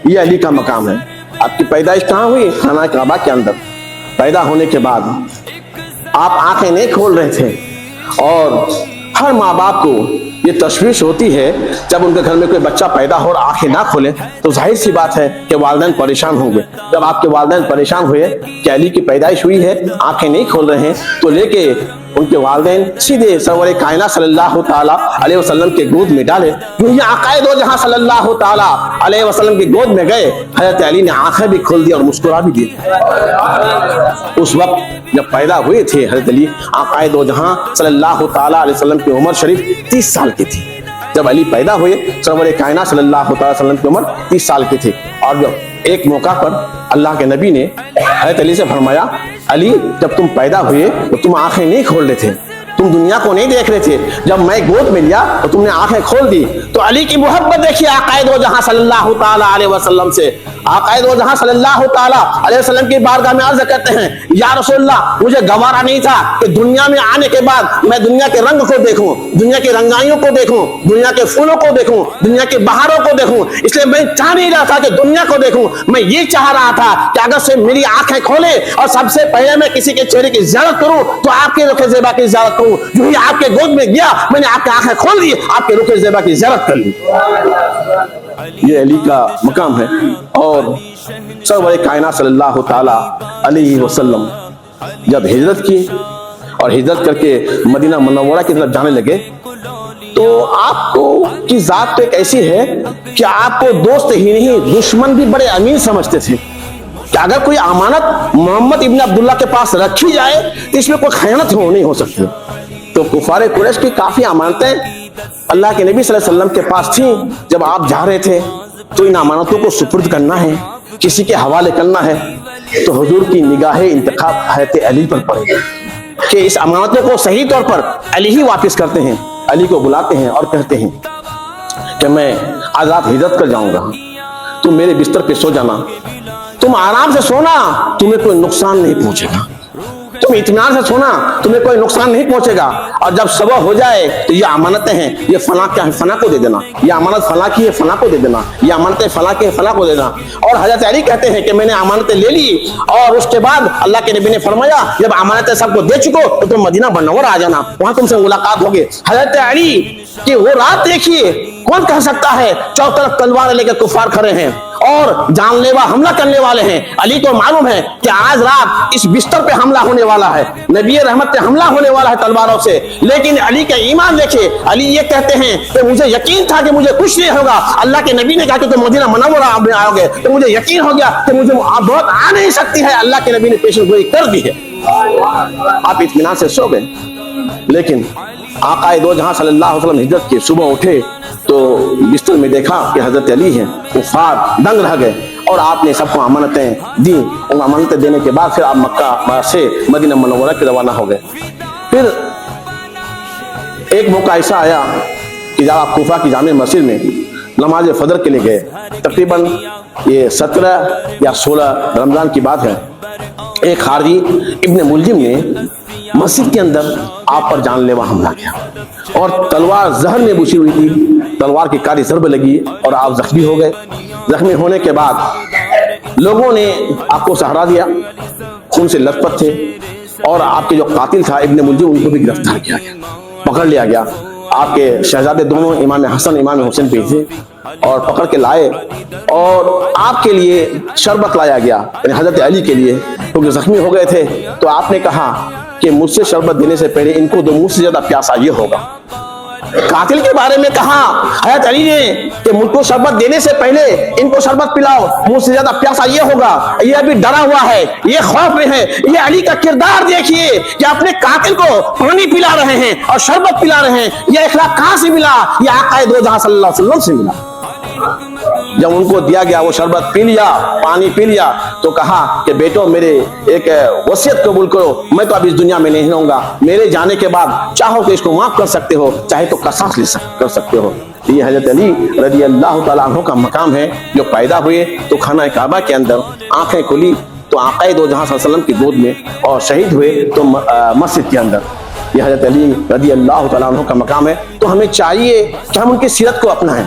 یہ علی کا مقام ہے۔ آپ کی پیدائش کہاں ہوئی؟ خانہ کعبہ کے اندر۔ پیدا ہونے کے بعد آپ آنکھیں نہیں کھول رہے تھے، اور ہر ماں باپ کو یہ تشویش ہوتی ہے جب ان کے گھر میں کوئی بچہ پیدا ہو اور آنکھیں نہ کھولے تو ظاہر سی بات ہے کہ والدین پریشان ہوں گے۔ جب آپ کے والدین پریشان ہوئے کہ علی کی پیدائش ہوئی ہے، آنکھیں نہیں کھول رہے ہیں، تو لے کے ان کے والدین سیدھے سرور کائنات صلی اللہ تعالیٰ علیہ وسلم کے گود میں ڈالے۔ جو یہ آقائے دو جہاں صلی اللہ تعالیٰ علیہ وسلم کی گود میں گئے، حضرت علی نے آنکھیں بھی کھول دی اور مسکرا بھی دی۔ اس وقت جب پیدا ہوئے تھے حضرت علی، آقائے دو جہاں صلی اللہ تعالیٰ علیہ وسلم کی عمر شریف 30 سال کی تھی۔ جب علی پیدا ہوئے، سرور کائنات صلی اللہ تعالیٰ علیہ وسلم کی عمر 30 سال کی تھی۔ اور جب ایک موقع پر اللہ کے نبی نے حضرت علی سے فرمایا، علی جب تم پیدا ہوئے تو تم آنکھیں نہیں کھول رہے تھے، تم دنیا کو نہیں دیکھ رہے تھے، جب میں گود میں لیا تو تم نے آنکھیں کھول دی۔ تو علی کی محبت دیکھیے آقائے دو جہاں صلی اللہ تعالیٰ علیہ وسلم سے۔ آقائے دو جہاں صلی اللہ تعالیٰ علیہ وسلم کی بارگاہ میں عرض کرتے ہیں، یا رسول اللہ مجھے گوارا نہیں تھا کہ دنیا میں آنے کے بعد میں دنیا کے رنگ کو دیکھوں، دنیا کی رنگائیوں کو دیکھوں، دنیا کے پھولوں کو دیکھوں، دنیا کے بہاروں کو دیکھوں، اس لیے میں چاہ نہیں رہا تھا کہ دنیا کو دیکھوں، میں یہ چاہ رہا تھا کہ اگر سے میری آنکھیں کھولے اور سب سے پہلے میں کسی کے چہرے کی زیارت کروں تو آپ کے رخ زیبا کی زیارت کروں۔ جو ہی آپ کے گود میں گیا میں نے آپ کی آنکھیں کھول دی، آپ کے رخ زیبا کی زیارت کر لی۔ یہ علی کا مقام ہے۔ اور سرور کائنات صلی اللہ تعالیٰ علیہ وسلم جب ہجرت کی اور ہجرت کر کے مدینہ منورہ کی طرف جانے لگے تو آپ کو کی ذات تو ایک ایسی ہے کہ آپ کو دوست ہی نہیں دشمن بھی بڑے امین سمجھتے تھے، کہ اگر کوئی امانت محمد ابن عبداللہ کے پاس رکھی جائے تو اس میں کوئی خیانت نہیں ہو سکتی۔ تو کفار قریش کی کافی امانتیں اللہ کے نبی صلی اللہ علیہ وسلم کے پاس تھیں۔ جب آپ جا رہے تھے تو ان امانتوں کو سپرد کرنا ہے، کسی کے حوالے کرنا ہے، تو حضور کی نگاہ انتخاب حضرت علی پر پڑے کہ اس امانتوں کو صحیح طور پر علی ہی واپس کرتے ہیں۔ علی کو بلاتے ہیں اور کہتے ہیں کہ میں آزاد ہجرت کر جاؤں گا، تم میرے بستر پہ سو جانا، تم آرام سے سونا، تمہیں کوئی نقصان نہیں پہنچے گا، تم اطمینان سے سونا، تمہیں کوئی نقصان نہیں پہنچے گا، اور جب صبح ہو جائے تو یہ امانتیں ہیں، یہ فلاں کیا ہے فلاں کو دے دینا، یہ امانت فلاں کی ہے فلاں کو دے دینا، یہ امانتیں فلاں کی ہے فلاں کو دے دینا۔ اور حضرت علی کہتے ہیں کہ میں نے امانتیں لے لی، اور اس کے بعد اللہ کے نبی نے فرمایا جب امانتیں سب کو دے چکو تو تم مدینہ منورہ آ جانا، وہاں تم سے ملاقات ہوگی۔ حضرت علی کی وہ رات دیکھیے، کون کہہ سکتا ہے چاروں طرف تلوار لے کے کفار کھڑے ہیں اور جان لیوا حملہ کرنے والے ہیں۔ علی کو معلوم ہے کہ آج رات اس بستر پہ حملہ ہونے والا ہے، نبی رحمت پہ حملہ ہونے والا ہے تلواروں سے، لیکن علی کا ایمان دیکھیں، علی یہ کہتے ہیں کہ مجھے یقین تھا کہ مجھے کچھ نہیں ہوگا، اللہ کے نبی نے کہا کہ تم مدینہ منورہ میں آؤ گے تو مجھے یقین ہو گیا کہ مجھے بہت آ نہیں سکتی ہے، اللہ کے نبی نے پیشن گوئی کر دی ہے۔ آپ اطمینان سے سو گئے۔ لیکن آقائے دو جہاں صلی اللہ علیہ وسلم ہجرت کے صبح اٹھے تو بستر میں دیکھا کہ حضرت علی ہیں، کفار دنگ رہ گئے، اور آپ نے سب کو امانتیں دی۔ ان امانتیں دینے کے بعد پھر آپ مکہ سے مدینہ منورہ کے روانہ ہو گئے۔ پھر ایک موقع ایسا آیا کہ جب آپ کوفہ کی جامع مسجد میں نماز فجر کے لیے گئے، تقریباً یہ 17 یا 16 رمضان کی بات ہے، ایک خارجی ابن ملجم نے مسجد کے اندر آپ پر جان لیوا حملہ کیا، اور تلوار زہر میں بچھی ہوئی تھی، تلوار کی کاری ضرب لگی اور آپ زخمی ہو گئے۔ زخمی ہونے کے بعد لوگوں نے آپ کو سہارا دیا، خون سے لت پت تھے، اور آپ کے جو قاتل تھا ابن ملجم ان کو بھی گرفتار کیا گیا، پکڑ لیا گیا۔ آپ کے شہزادے دونوں امام حسن امام حسین بھیجے اور پکڑ کے لائے، اور آپ کے لیے شربت لایا گیا، یعنی حضرت علی کے لیے، کیونکہ زخمی ہو گئے تھے۔ تو آپ نے کہا کہ مجھ سے شربت دینے سے پہلے ان کو دو، مجھ سے زیادہ پیاسا یہ ہوگا۔ قاتل کے بارے میں کہا حضرت علی نے کہ مجھ کو شربت دینے سے پہلے ان کو شربت پلاؤ، مجھ سے زیادہ پیاسا یہ ہوگا۔ یہ ابھی ڈرا ہوا ہے، یہ خوف میں ہے۔ یہ علی کا کردار دیکھیے کہ اپنے قاتل کو پانی پلا رہے ہیں اور شربت پلا رہے ہیں۔ یہ اخلاق کہاں سے ملا؟ یہ آقا دو جہاں صلی اللہ علیہ وسلم سے ملا۔ جب ان کو دیا گیا وہ شربت پی لیا، پانی پی لیا، تو کہا کہ بیٹو میرے ایک وصیت قبول کرو، میں تو اب اس دنیا میں نہیں رہوں گا، میرے جانے کے بعد چاہو تو اس کو معاف کر سکتے ہو، چاہے تو قصاص کر سکتے ہو۔ یہ حضرت علی رضی اللہ تعالیٰ عنہ کا مقام ہے، جو پیدا ہوئے تو خانہ کعبہ کے اندر، آنکھیں کھلی تو آقا دو جہاں صلی اللہ علیہ وسلم کی گود میں، اور شہید ہوئے تو مسجد کے اندر۔ یہ حضرت علی رضی اللہ تعالیٰ عنہ کا مقام ہے۔ تو ہمیں چاہیے کہ ہم ان کی سیرت کو اپنائیں۔